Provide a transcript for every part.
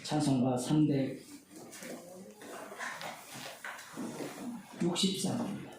찬송가 363입니다.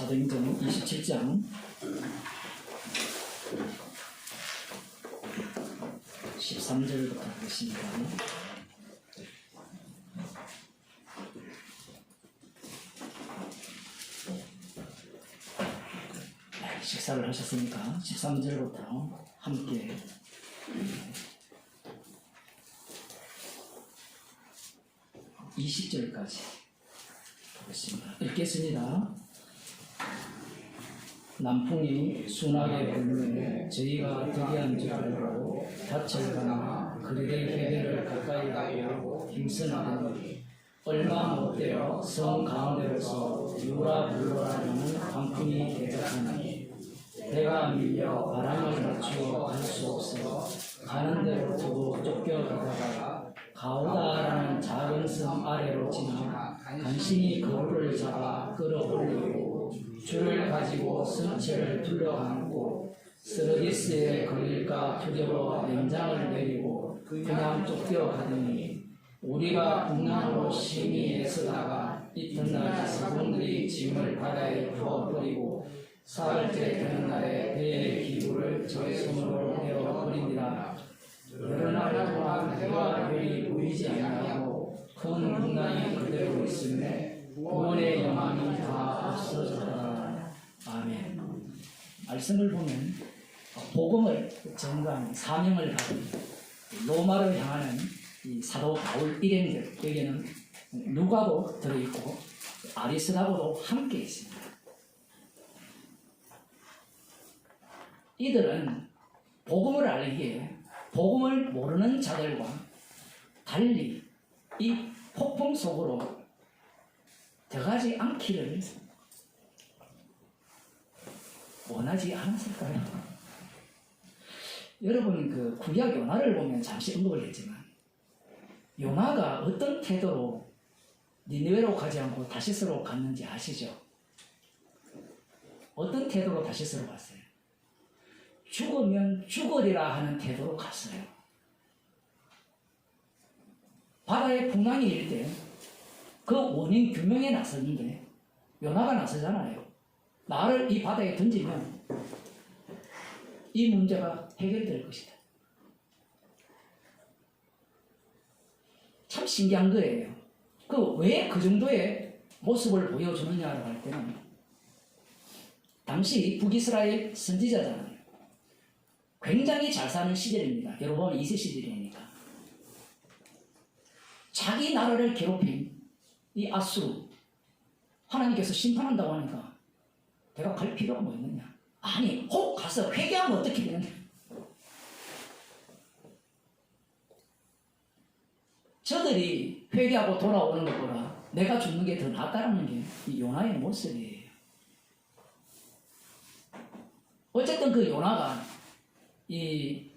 사도행전 27장 13절부터 하겠습니다. 식사를 하셨으니까 13절부터 함께 20절까지 보겠습니다. 읽겠습니다. 남풍이 순하게 불며 저희가 득이한 줄 알고 밭을 가나 그들의 회개를 가까이 하고 임선하더니 얼마 못되어 성 가운데로서 유라 불로라는 광풍이 대적하니 배가 밀려 바람을 맞추어 갈 수 없어 가는 대로 두고 쫓겨가다가 가오다라는 작은 섬 아래로 지나 간신히 그물을 잡아 끌어올리고 줄을 가지고 선체를 둘러안고 스르디스에 걸릴까 두려워 냉장을 내리고 그냥 쫓겨가더니 우리가 북남으로 심히 애쓰다가 이튿날 사공들이 짐을 바다에 부어버리고 사흘째 되는 날에 배의 기구를 저희 손으로 내어버립니다. 여러 날 동안 해와 별이 보이지 아니하고 큰 풍랑이 그대로 있음에 구원의 영광이 다 없어졌다. 아멘. 말씀을 보면 복음을 전강 사명을 받은 로마로 향하는 이 사도 바울 일행들에게는 누가도 들어있고 아리스다고도 함께 있습니다. 이들은 복음을 알기에 복음을 모르는 자들과 달리 이 폭풍 속으로 들어가지 않기를 원하지 않았을까요? 여러분 그 구약 요나를 보면 잠시 언급을 했지만 요나가 어떤 태도로 니느웨로 가지 않고 다시스로 갔는지 아시죠? 어떤 태도로 다시스로 갔어요? 죽으면 죽으리라 하는 태도로 갔어요. 바다에 풍랑이 일 때 그 원인 규명에 나섰는데 요나가 나서잖아요. 나를 이 바다에 던지면 이 문제가 해결될 것이다. 참 신기한 거예요. 왜 그 정도의 모습을 보여주느냐라고 할 때는 당시 북이스라엘 선지자잖아요. 굉장히 잘 사는 시절입니다. 여러분 2세 시절이니까. 자기 나라를 괴롭힌 이 아수르 하나님께서 심판한다고 하니까 내가 갈 필요가 뭐 있느냐. 아니 혹 가서 회개하면 어떻게 되느냐. 저들이 회개하고 돌아오는 것보다 내가 죽는 게 더 낫다는 게 이 요나의 모습이에요. 어쨌든 그 요나가 이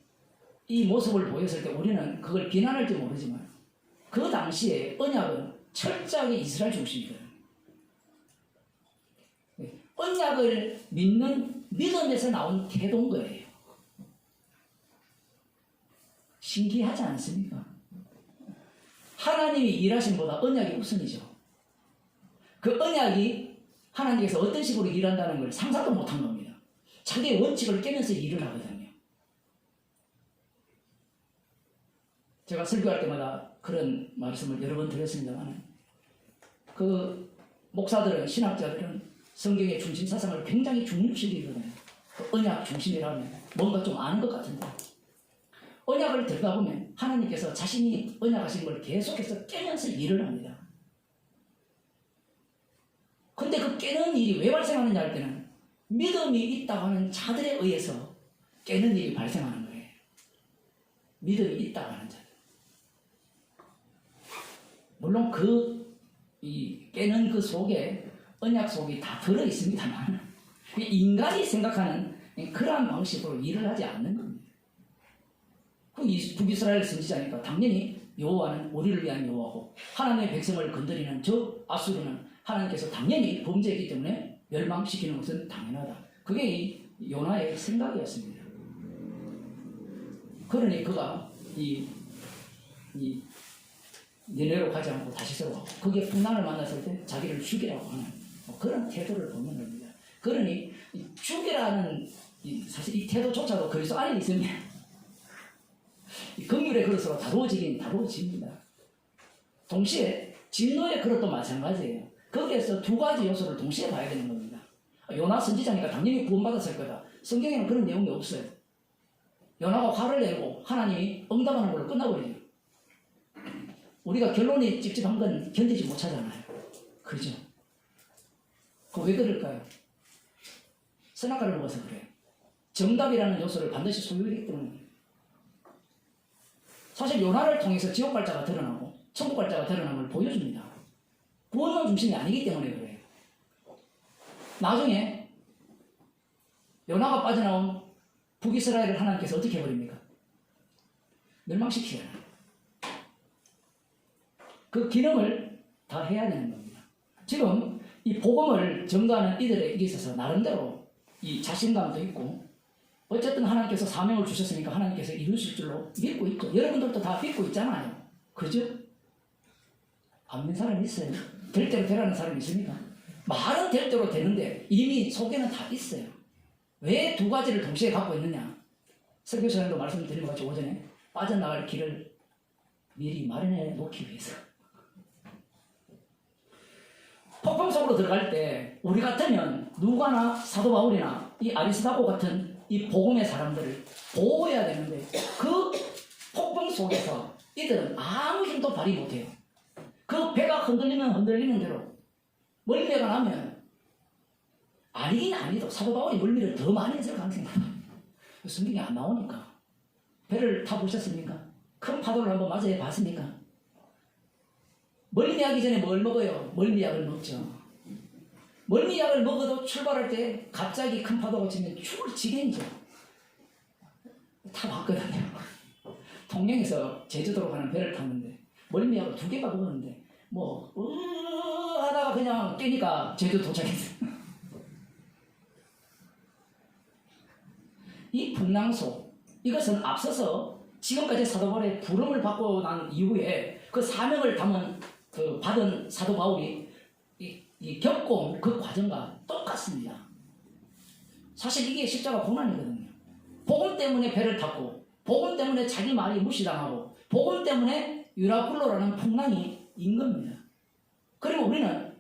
모습을 보였을 때 우리는 그걸 비난할지 모르지만 그 당시에 언약은 철저하게 이스라엘 중심이거든요. 언약을 믿는 믿음에서 나온 태도인 거예요. 신기하지 않습니까? 하나님이 일하신 보다 언약이 우선이죠. 그 언약이 하나님께서 어떤 식으로 일한다는 걸 상상도 못한 겁니다. 자기의 원칙을 깨면서 일을 하거든요. 제가 설교할 때마다 그런 말씀을 여러 번 드렸습니다만 그 목사들은 신학자들은 성경의 중심 사상을 굉장히 중립시키거든요. 그 언약 중심이라면 뭔가 좀 아는 것 같은데 언약을 들어가 보면 하나님께서 자신이 언약하신 걸 계속해서 깨면서 일을 합니다. 근데 그 깨는 일이 왜 발생하느냐 할 때는 믿음이 있다고 하는 자들에 의해서 깨는 일이 발생하는 거예요. 믿음이 있다고 하는 자들. 물론 깨는 그 속에 언약 속이 다 들어 있습니다만 인간이 생각하는 그러한 방식으로 일을 하지 않는 겁니다. 북이스라엘 선지자니까 당연히 여호와는 우리를 위한 여호와고 하나님의 백성을 건드리는 저 아수르는 하나님께서 당연히 범죄이기 때문에 멸망시키는 것은 당연하다. 그게 이 요나의 생각이었습니다. 그러니 그가 니네로 가지 않고 다시스로 가고 거기에 풍랑을 만났을 때 자기를 죽이라고 하는 그런 태도를 보는 겁니다. 그러니 죽이라는 사실 이 태도조차도 그리스도 안에 있으면 긍휼의 그릇으로 다루어지긴 다루어집니다. 동시에 진노의 그릇도 마찬가지예요. 거기에서 두 가지 요소를 동시에 봐야 되는 겁니다. 요나 선지자니까 당연히 구원받았을 거다. 성경에는 그런 내용이 없어요. 요나가 화를 내고 하나님이 응답하는 걸로 끝나버려요. 우리가 결론이 찝찝한 건 견디지 못하잖아요. 그죠? 왜 그럴까요? 선악과를 먹어서 그래요. 정답이라는 요소를 반드시 소유하기 때문에. 사실 요나를 통해서 지옥 발자가 드러나고 천국 발자가 십자가가 드러남을 보여줍니다. 구원론 중심이 아니기 때문에 그래요. 나중에 요나가 빠져나온 북이스라엘을 하나님께서 어떻게 해버립니까? 멸망시키잖아요. 그 기능을 다 해야 되는 겁니다. 지금 이 복음을 전가하는 이들에게 있어서 나름대로 이 자신감도 있고 어쨌든 하나님께서 사명을 주셨으니까 하나님께서 이루실 줄로 믿고 있고 여러분들도 다 믿고 있잖아요. 그죠? 안 믿는 사람이 있어요? 될 대로 되라는 사람이 있습니까? 말은 될 대로 되는데 이미 속에는 다 있어요. 왜 두 가지를 동시에 갖고 있느냐? 설교 시간에도 말씀드린 것 같이 오전에 빠져나갈 길을 미리 마련해 놓기 위해서. 폭풍 속으로 들어갈 때 우리 같으면 누가나 사도 바울이나 이 아리스다고 같은 이 복음의 사람들을 보호해야 되는데 그 폭풍 속에서 이들은 아무 힘도 발휘 못해요. 그 배가 흔들리면 흔들리는 대로 멀미가 나면 아니긴 아니도 사도 바울이 멀미를 더 많이 했을 가능성이 많아요. 성경이 안 나오니까. 배를 타보셨습니까? 큰 파도를 한번 맞이해 봤습니까? 멀미하기 전에 뭘 먹어요? 멀미약을 먹죠. 멀미약을 먹어도 출발할 때 갑자기 큰 파도가 치면 죽을 지경이죠. 타봤거든요. 통영에서 제주도로 가는 배를 탔는데 멀미약을 2개가 먹었는데 하다가 그냥 깨니까 제주 도착했어요. 이 풍랑소, 이것은 앞서서 지금까지 사도 바울의 부름을 받고 난 이후에 그 사명을 받은 사도 바울이 겪어온 그 과정과 똑같습니다. 사실 이게 십자가 고난이거든요. 복음 때문에 배를 탔고, 복음 때문에 자기 말이 무시당하고, 복음 때문에 유라굴로라는 풍랑이 인 겁니다. 그리고 우리는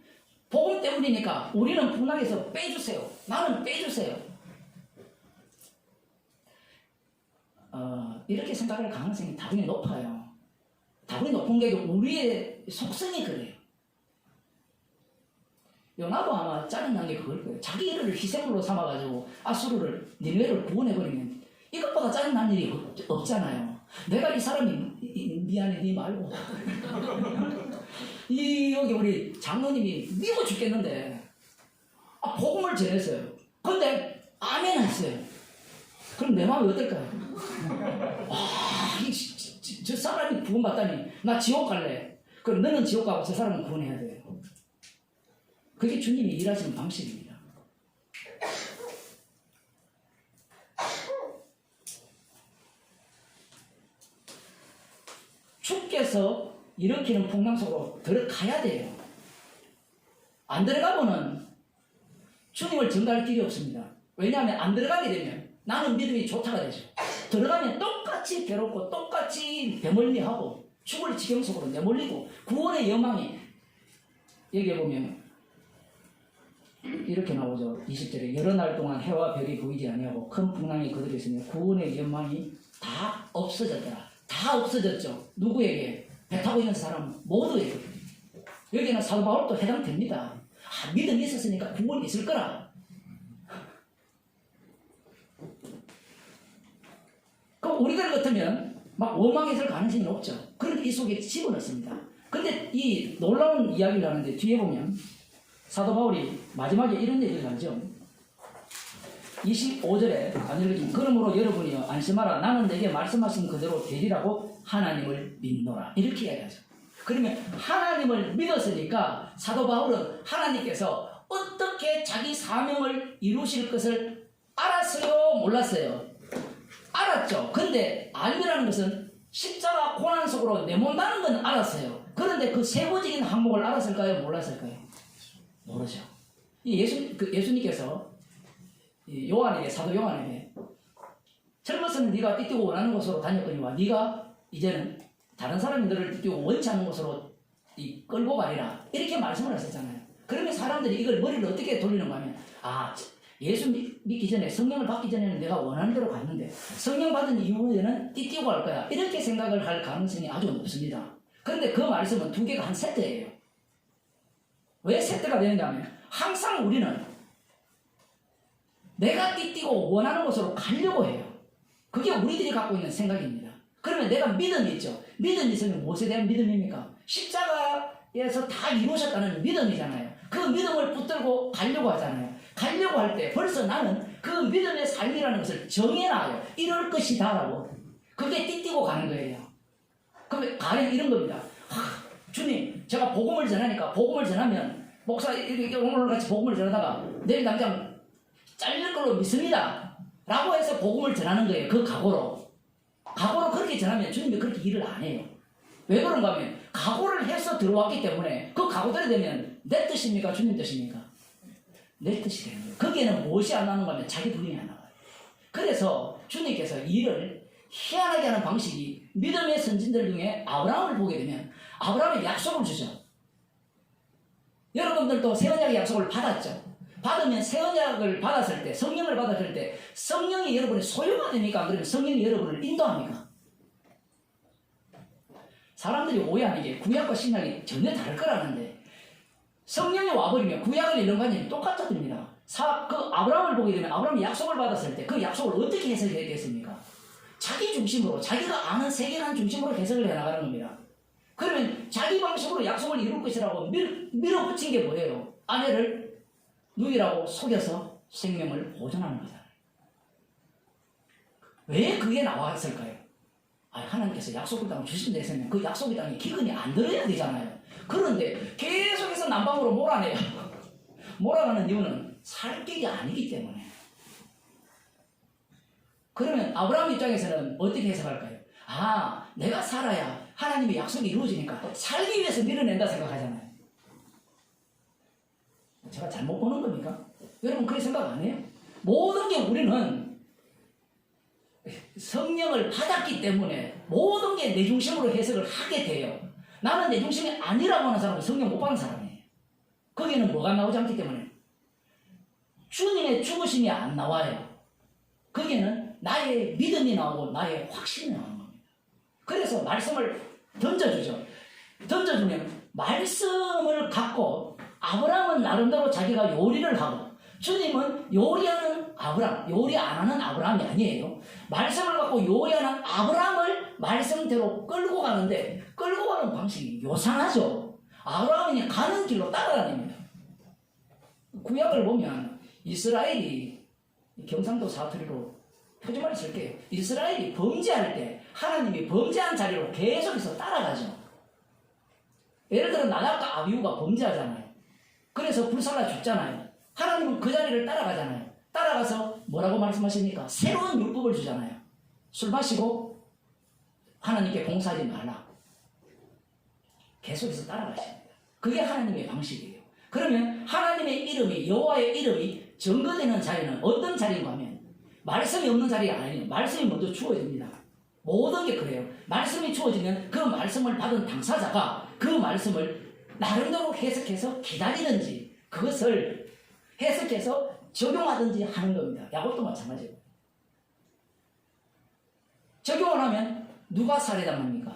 복음 때문이니까 우리는 풍랑에서 빼주세요. 나는 빼주세요. 이렇게 생각할 가능성이 다분히 높아요. 다분히 높은 게 우리의 속성이 그래요. 요나도 아마 짜증난 게 그걸 거예요. 자기 일을 희생으로 삼아가지고 아수르를 니느웨를 구원해버리면 이것보다 짜증난 일이 없잖아요. 내가 이 사람이 미안해 니 말고 여기 우리 장로님이 미워 죽겠는데 복음을 전했어요. 근데 아멘 했어요. 그럼 내 마음이 어떨까요? 저 사람이 구원받다니 나 지옥 갈래. 그럼 너는 지옥 가고 저 사람은 구원해야 돼요. 그게 주님이 일하시는 방식입니다. 주께서 일으키는 풍랑 속으로 들어가야 돼요. 안 들어가면은 주님을 전가할 길이 없습니다. 왜냐하면 안 들어가게 되면 나는 믿음이 좋다가 되죠. 들어가면 똑같이 괴롭고 똑같이 배멀미하고 죽을 지경 속으로 내몰리고 구원의 영광이 여기에 보면 이렇게 나오죠. 20절에 여러 날 동안 해와 별이 보이지 아니하고 큰 풍랑이 그들에 있으며 구원의 영광이 다 없어졌더라. 다 없어졌죠. 누구에게? 배 타고 있는 사람 모두에게. 여기는 사도 바울도 해당됩니다. 믿음이 있었으니까 구원이 있을 거라. 그럼 우리들 같으면 막 원망했을 가능성이 높죠. 그런데 이 속에 집어넣습니다. 근데 이 놀라운 이야기를 하는데 뒤에 보면 사도 바울이 마지막에 이런 얘기를 하죠. 25절에 안 읽어주면 그러므로 여러분이여 안심하라. 나는 내게 말씀하신 그대로 되리라고 하나님을 믿노라. 이렇게 이야기하죠. 그러면 하나님을 믿었으니까 사도 바울은 하나님께서 어떻게 자기 사명을 이루실 것을 알았어요? 몰랐어요? 알았죠. 근데 알미라는 것은 십자가 고난 속으로 내몬다는 건 알았어요. 그런데 그 세부적인 항목을 알았을까요? 몰랐을까요? 모르죠. 예수님께서 요한에게, 사도 요한에게 젊었을 때 네가 띠뛰고 원하는 곳으로 다녔거니와 네가 이제는 다른 사람이 너를 띠뛰고 원치 않는 곳으로 끌고 가리라. 이렇게 말씀을 하셨잖아요. 그러면 사람들이 이걸 머리를 어떻게 돌리는가 하면 예수 믿기 전에 성령을 받기 전에는 내가 원하는 대로 갔는데 성령 받은 이후에는 띠뛰고 갈 거야. 이렇게 생각을 할 가능성이 아주 높습니다. 그런데 그 말씀은 두 개가 한 세트예요. 왜 세트가 되느냐 하면 항상 우리는 내가 띠뛰고 원하는 곳으로 가려고 해요. 그게 우리들이 갖고 있는 생각입니다. 그러면 내가 믿음이 있죠. 믿음이 있으면 무엇에 대한 믿음입니까? 십자가 에서 다 이루셨다는 믿음이잖아요. 그 믿음을 붙들고 가려고 하잖아요. 가려고 할 때 벌써 나는 그 믿음의 삶이라는 것을 정해놔요. 이럴 것이다라고. 그게 띠띠고 가는 거예요. 그럼 가령 이런 겁니다. 주님, 제가 복음을 전하니까 복음을 전하면 목사 이렇게 오늘 같이 복음을 전하다가 내일 당장 잘릴 걸로 믿습니다. 라고 해서 복음을 전하는 거예요. 그 각오로. 각오로 그렇게 전하면 주님이 그렇게 일을 안 해요. 왜 그런가 하면 각오를 해서 들어왔기 때문에 그 각오대로 되면 내 뜻입니까? 주님 뜻입니까? 내 뜻이 되는 거예요. 거기에는 무엇이 안 나오는가 하면 자기 분이 안 나와요. 그래서 주님께서 일을 희한하게 하는 방식이 믿음의 선진들 중에 아브라함을 보게 되면 아브라함이 약속을 주죠. 여러분들도 새 언약의 약속을 받았죠. 받으면 새 언약을 받았을 때, 성령을 받았을 때 성령이 여러분의 소유가 됩니까? 그러면 성령이 여러분을 인도합니까? 사람들이 오해하는 게 구약과 신약이 전혀 다를 거라는데 성령이 와버리면 구약을 이런 관념이 똑같아집니다. 그 아브라함을 보게 되면 아브라함이 약속을 받았을 때 그 약속을 어떻게 해석했겠습니까? 자기 중심으로, 자기가 아는 세계관 중심으로 해석을 해나가는 겁니다. 그러면 자기 방식으로 약속을 이룰 것이라고 밀어붙인 게 뭐예요? 아내를 누이라고 속여서 생명을 보존하는 거잖아요. 왜 그게 나왔을까요? 하나님께서 약속을 땅 주신다 했으면 그 약속의 땅에 기근이 안 들어야 되잖아요. 그런데 계속해서 남방으로 몰아내요. 몰아가는 이유는 살 길이 아니기 때문에. 그러면 아브라함 입장에서는 어떻게 해석할까요? 내가 살아야 하나님의 약속이 이루어지니까 살기 위해서 밀어낸다 생각하잖아요. 제가 잘못 보는 겁니까? 여러분 그렇게 생각 안 해요? 모든 게 우리는 성령을 받았기 때문에 모든 게 내 중심으로 해석을 하게 돼요. 나는 내 중심이 아니라고 하는 사람은 성령 못 받는 사람이에요. 거기는 뭐가 나오지 않기 때문에 주님의 죽으심이 안 나와요. 거기는 나의 믿음이 나오고 나의 확신이 나오는 겁니다. 그래서 말씀을 던져주죠. 던져주면 말씀을 갖고 아브라함은 나름대로 자기가 요리를 하고 주님은 요리하는 아브라함, 요리 안 하는 아브라함이 아니에요. 말씀을 갖고 요리하는 아브라함을 말씀대로 끌고 가는데 끌고 가는 방식이 요상하죠. 아브라함이 가는 길로 따라다닙니다. 구약을 보면 이스라엘이 경상도 사투리로 표준말을 쓸게요. 이스라엘이 범죄할 때 하나님이 범죄한 자리로 계속해서 따라가죠. 예를 들어 나답과 아비후가 범죄하잖아요. 그래서 불살라 죽잖아요. 하나님은 그 자리를 따라가잖아요. 따라가서 뭐라고 말씀하십니까? 새로운 율법을 주잖아요. 술 마시고 하나님께 봉사하지 말라. 계속해서 따라가십니다. 그게 하나님의 방식이에요. 그러면 하나님의 이름이, 여호와의 이름이 증거되는 자리는 어떤 자리인가 하면 말씀이 없는 자리가 아니에요. 말씀이 먼저 주어집니다. 모든 게 그래요. 말씀이 주어지면 그 말씀을 받은 당사자가 그 말씀을 나름대로 해석해서 기다리든지 그것을 해석해서 적용하든지 하는 겁니다. 야곱도 마찬가지고. 적용을 하면 누가 살해당합니까?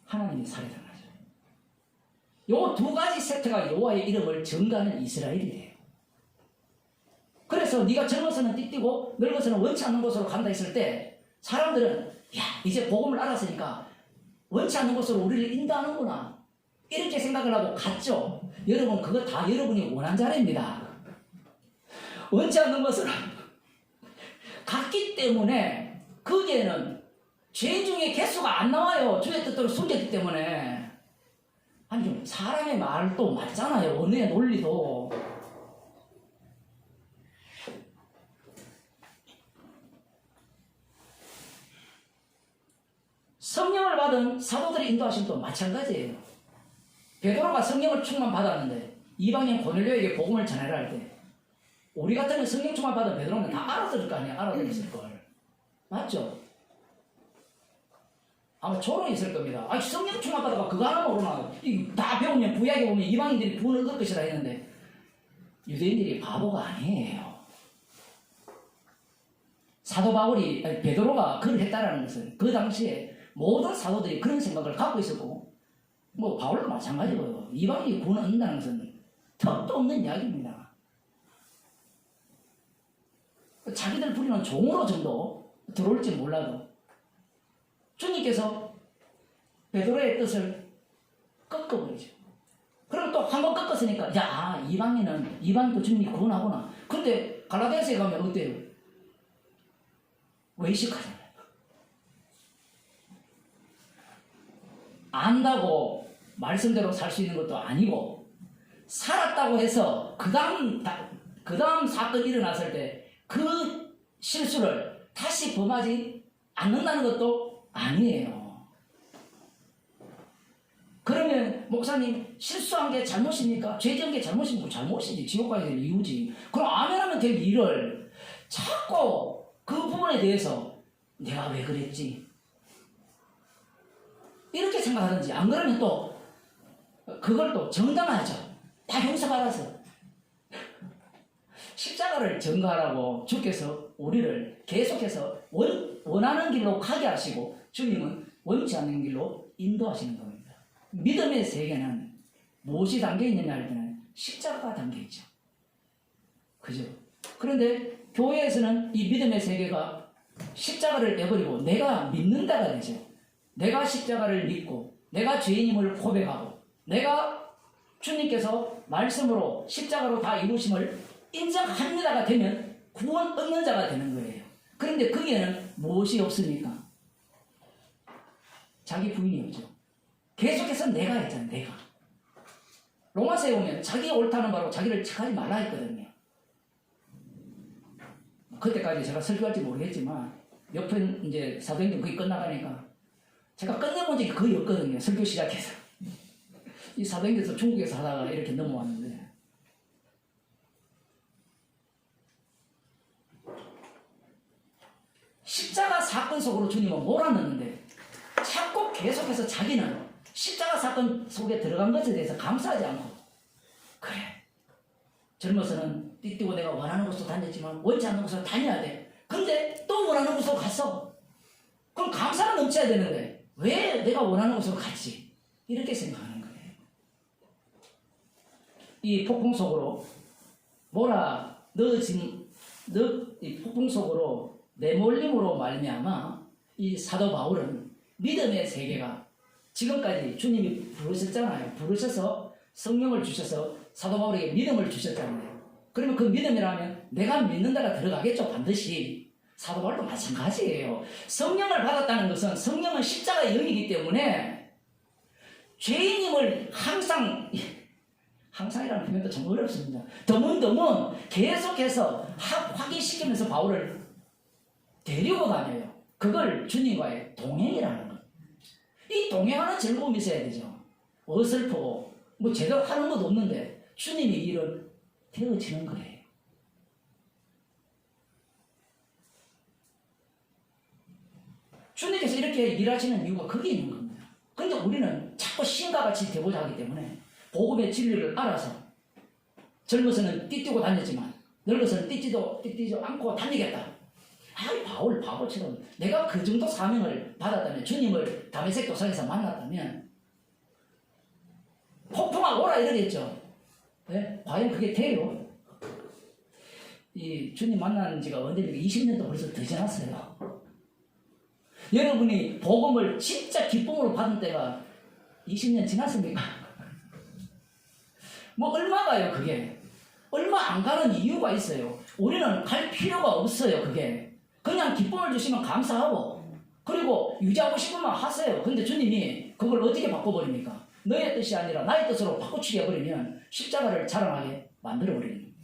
하나님이 살해당하죠. 요 두 가지 세트가 여호와의 이름을 증거하는 이스라엘이 돼요. 그래서 네가 젊어서는 띠띠고 늙어서는 원치 않는 곳으로 간다 했을 때 사람들은 이제 복음을 알았으니까 원치 않는 곳으로 우리를 인도하는구나 이렇게 생각을 하고 갔죠. 여러분 그거 다 여러분이 원한 자리입니다. 원치 않는 것으로 갔기 때문에 거기에는 죄 중에 개수가 안 나와요. 주의 뜻대로 숨겼기 때문에. 아니 좀 사람의 말도 맞잖아요. 언어의 논리도. 성령을 받은 사도들의 인도하심도 마찬가지예요. 베드로가 성령을 충만 받았는데 이방인 고넬료에게 복음을 전하라 할 때 우리 같으면 성령 충만 받은 베드로는 다 알아들을 거 아니야. 알아들었을 걸. 맞죠? 아마 조롱이 있을 겁니다. 성령 충만 받아가 그거 하나 모르나. 다 배우면 구약에 보면 이방인들이 구원을 얻을 것이라 했는데 유대인들이 바보가 아니에요. 사도 바울이 베드로가 그걸 했다라는 것은 그 당시에 모든 사도들이 그런 생각을 갖고 있었고 뭐 바울도 마찬가지고요. 이방인이 구원을 얻는다는 것은 턱도 없는 이야기입니다. 자기들 부리는 종으로 정도 들어올지 몰라도 주님께서 베드로의 뜻을 꺾어버리죠. 그럼 또 한 번 꺾었으니까 야, 이방인도 주님이 구원하구나. 근데 갈라디아서에 가면 어때요? 외식하잖아요. 안다고 말씀대로 살 수 있는 것도 아니고, 살았다고 해서 그 다음 사건이 일어났을 때 그 실수를 다시 범하지 않는다는 것도 아니에요. 그러면 목사님, 실수한 게 잘못입니까? 죄 지은 게 잘못입니까? 잘못이지. 지옥 가야 될 이유지. 그럼 아멘하면 될 일을 자꾸 그 부분에 대해서 내가 왜 그랬지? 이렇게 생각하든지, 안 그러면 또 그걸 또 정당하죠. 다 용서받아서. 십자가를 전가하라고 주께서 우리를 계속해서 원하는 길로 가게 하시고, 주님은 원치 않는 길로 인도하시는 겁니다. 믿음의 세계는 무엇이 담겨 있느냐 할 때는 십자가가 담겨 있죠. 그죠? 그런데 교회에서는 이 믿음의 세계가 십자가를 내버리고 내가 믿는다가 되죠. 내가 십자가를 믿고 내가 죄인임을 고백하고 내가 주님께서 말씀으로 십자가로 다 이루심을 인정합니다가 되면 구원 얻는 자가 되는 거예요. 그런데 거기에는 무엇이 없습니까? 자기 부인이 없죠. 계속해서 내가 했잖아요. 내가. 로마서에 보면 자기가 옳다는 바로 자기를 착하지 말라 했거든요. 그때까지 제가 설교할지 모르겠지만 옆에 이제 사도행전 거의 끝나가니까 제가 끝내본 적이 거의 없거든요. 설교 시작해서. 이 사도행전에서 중국에서 하다가 이렇게 넘어왔는데, 십자가 사건 속으로 주님은 몰아넣는데 자꾸 계속해서 자기는 십자가 사건 속에 들어간 것에 대해서 감사하지 않고, 그래, 젊어서는 띠띠고 내가 원하는 곳으로 다녔지만 원치 않는 곳으로 다녀야 돼. 근데 또 원하는 곳으로 갔어. 그럼 감사가 넘쳐야 되는데 왜 내가 원하는 곳으로 갔지? 이렇게 생각하는 거예요. 이 폭풍 속으로 이 폭풍 속으로 내몰림으로 말미암아 이 사도 바울은 믿음의 세계가 지금까지 주님이 부르셨잖아요. 부르셔서 성령을 주셔서 사도 바울에게 믿음을 주셨잖아요. 그러면 그 믿음이라면 내가 믿는다가 들어가겠죠. 반드시. 사도 바울도 마찬가지예요. 성령을 받았다는 것은, 성령은 십자가의 영이기 때문에 죄인임을 항상이라는 표현도 참 어렵습니다. 드문드문 계속해서 확인시키면서 바울을 데리고 다녀요. 그걸 주님과의 동행이라는 것. 이 동행하는 즐거움이 있어야 되죠. 어설프고 뭐 제대로 하는 것도 없는데 주님이 일을 되어지는 거예요. 주님께서 이렇게 일하시는 이유가 거기에 있는 겁니다. 근데 우리는 자꾸 신과 같이 되고자 하기 때문에 복음의 진리를 알아서 젊어서는 띠뛰고 다녔지만 늙어서는 띠뛰지 않고 다니겠다. 바울 바보처럼 내가 그 정도 사명을 받았다면, 주님을 다메섹 도상에서 만났다면 폭풍아 오라 이러겠죠. 네? 과연 그게 돼요? 이 주님 만난 지가 언제입니까? 20년도 벌써 더 지났어요. 여러분이 복음을 진짜 기쁨으로 받은 때가 20년 지났습니까? 뭐 얼마가요 그게? 얼마 안 가는 이유가 있어요. 우리는 갈 필요가 없어요. 그게 그냥 기쁨을 주시면 감사하고, 그리고 유지하고 싶으면 하세요. 근데 주님이 그걸 어떻게 바꿔버립니까? 너의 뜻이 아니라 나의 뜻으로 바꾸치게 해버리면 십자가를 자랑하게 만들어버리는 겁니다.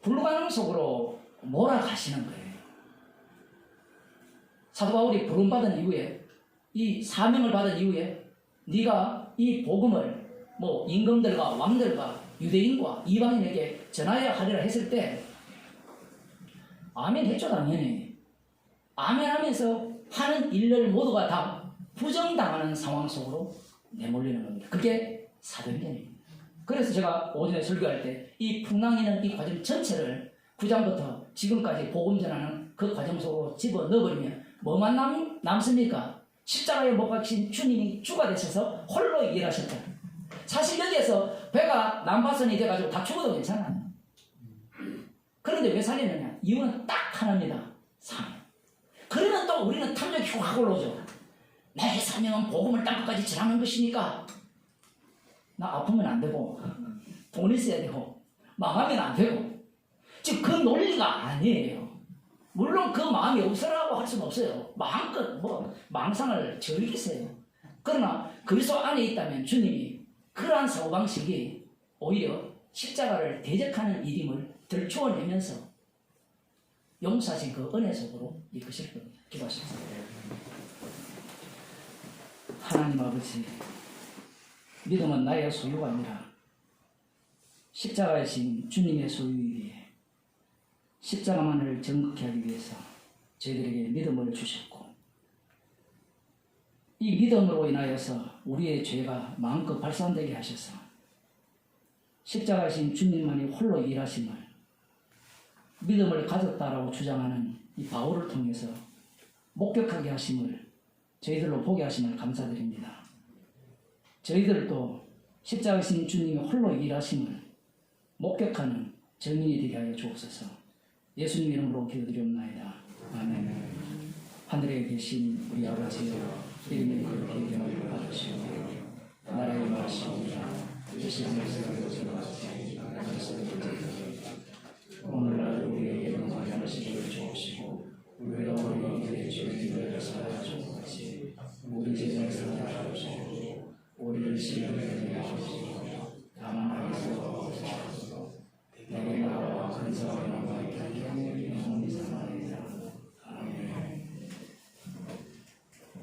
불가능 속으로 몰아가시는 거예요. 사도 바울이 부름받은 이후에, 이 사명을 받은 이후에 네가 이 복음을 뭐 임금들과 왕들과 유대인과 이방인에게 전하여야 하리라 했을 때 아멘 했죠. 당연히 아멘 하면서 하는 일들 모두가 다 부정당하는 상황 속으로 내몰리는 겁니다. 그게 사도행전입니다. 그래서 제가 오전에 설교할 때 이 풍랑이는 이 과정 전체를 9장부터 지금까지 복음 전하는 그 과정 속으로 집어넣어버리면 뭐만 남습니까? 십자가에 못 박힌 주님이 주가 되셔서 홀로 일하셨다. 사실 여기에서 배가 난파선이 돼가지고 다 죽어도 괜찮아요. 그런데 왜 살리느냐? 이유는 딱 하나입니다. 사명. 그러면 또 우리는 탐욕이 확 올라오죠. 나의 사명은 복음을 땅끝까지 전하는 것이니까 나 아프면 안 되고 돈 있어야 되고 망하면 안 되고 즉 그 논리가 아니에요. 물론 그 마음이 없으라고 할 수는 없어요. 마음껏 망상을 즐기세요. 그러나 그리스도 안에 있다면 주님이 그러한 사고방식이 오히려 십자가를 대적하는 일임을 들추어내면서 용서하신 그 은혜 속으로 이끄실 겁니다. 기도하십시오. 하나님 아버지, 믿음은 나의 소유가 아니라 십자가이신 주님의 소유이기에 십자가만을 정극히 하기 위해서 저희들에게 믿음을 주셨고 이 믿음으로 인하여서 우리의 죄가 마음껏 발산되게 하셔서 십자가이신 주님만이 홀로 일하심을 믿음을 가졌다라고 주장하는 이 바울을 통해서 목격하게 하심을 저희들로 보게 하심을 감사드립니다. 저희들도 십자가이신 주님이 홀로 일하심을 목격하는 증인이 되게 하여 주옵소서. 예수님 이름으로 기도드리옵나이다. 아멘. 하늘에 계신 우리 아버지여, 이름이 그렇게 영광을 받으시고 나라의 말씀이라 주시는 것을 오늘날 우리에게 영광을 주옵시고 우리가 우리에게 죄를 사하여 주옵시고 우리 죄를 사하여 주옵시고 우리를 시험에 들게 하옵시고